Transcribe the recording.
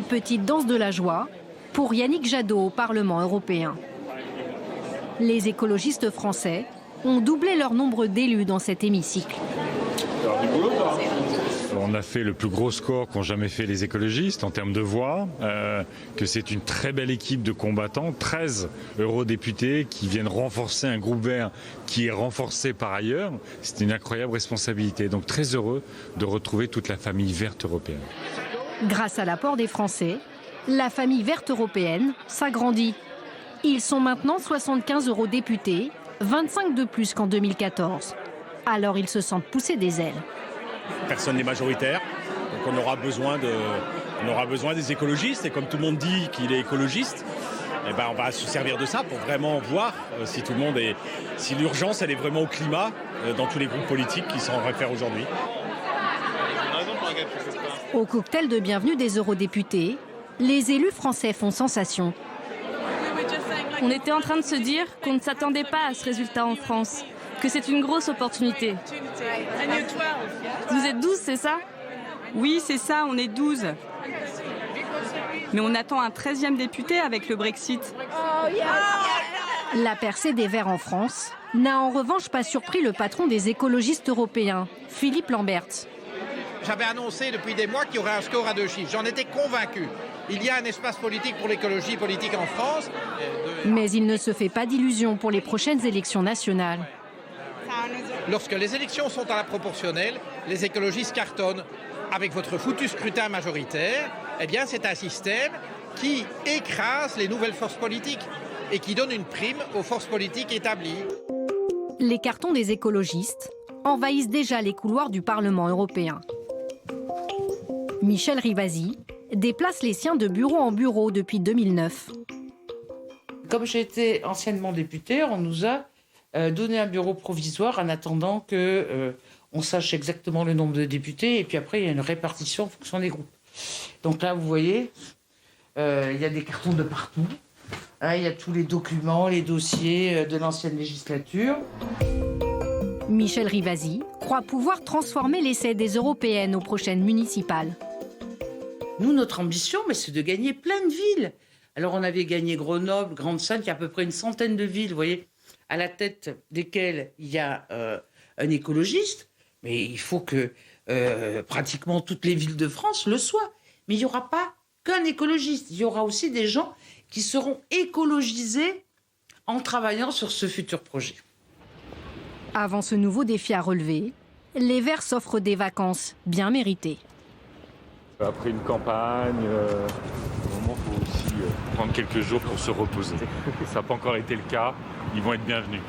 petite danse de la joie pour Yannick Jadot au Parlement européen. Les écologistes français ont doublé leur nombre d'élus dans cet hémicycle. On a fait le plus gros score qu'ont jamais fait les écologistes en termes de voix, que c'est une très belle équipe de combattants, 13 eurodéputés qui viennent renforcer un groupe vert qui est renforcé par ailleurs. C'est une incroyable responsabilité. Donc très heureux de retrouver toute la famille verte européenne. Grâce à l'apport des Français, la famille verte européenne s'agrandit. Ils sont maintenant 75 eurodéputés, 25 de plus qu'en 2014. Alors ils se sentent pousser des ailes. Personne n'est majoritaire, donc on aura besoin des écologistes. Et comme tout le monde dit qu'il est écologiste, eh ben on va se servir de ça pour vraiment voir si l'urgence elle est vraiment au climat dans tous les groupes politiques qui s'en réfèrent aujourd'hui. Au cocktail de bienvenue des eurodéputés, les élus français font sensation. On était en train de se dire qu'on ne s'attendait pas à ce résultat en France, que c'est une grosse opportunité. Vous êtes 12, c'est ça? Oui, c'est ça, on est 12. Mais on attend un 13e député avec le Brexit. La percée des Verts en France n'a en revanche pas surpris le patron des écologistes européens, Philippe Lamberts. J'avais annoncé depuis des mois qu'il y aurait un score à 2 chiffres. J'en étais convaincu. Il y a un espace politique pour l'écologie politique en France. Mais il ne se fait pas d'illusions pour les prochaines élections nationales. Lorsque les élections sont à la proportionnelle, les écologistes cartonnent. Avec votre foutu scrutin majoritaire, eh bien c'est un système qui écrase les nouvelles forces politiques et qui donne une prime aux forces politiques établies. Les cartons des écologistes envahissent déjà les couloirs du Parlement européen. Michel Rivasi déplace les siens de bureau en bureau depuis 2009. Comme j'étais anciennement député, on nous a donné un bureau provisoire en attendant qu'on sache exactement le nombre de députés. Et puis après, il y a une répartition en fonction des groupes. Donc là, vous voyez, il y a des cartons de partout. Hein, il y a tous les documents, les dossiers de l'ancienne législature. Michel Rivasi croit pouvoir transformer l'essai des européennes aux prochaines municipales. Nous, notre ambition, c'est de gagner plein de villes. Alors, on avait gagné Grenoble, Grande-Sainte, il y a à peu près une centaine de villes, vous voyez, à la tête desquelles il y a un écologiste. Mais il faut que pratiquement toutes les villes de France le soient. Mais il n'y aura pas qu'un écologiste. Il y aura aussi des gens qui seront écologisés en travaillant sur ce futur projet. Avant ce nouveau défi à relever, les Verts s'offrent des vacances bien méritées. Après une campagne, au moment il faut aussi prendre quelques jours pour se reposer. Ça n'a pas encore été le cas, ils vont être bienvenus.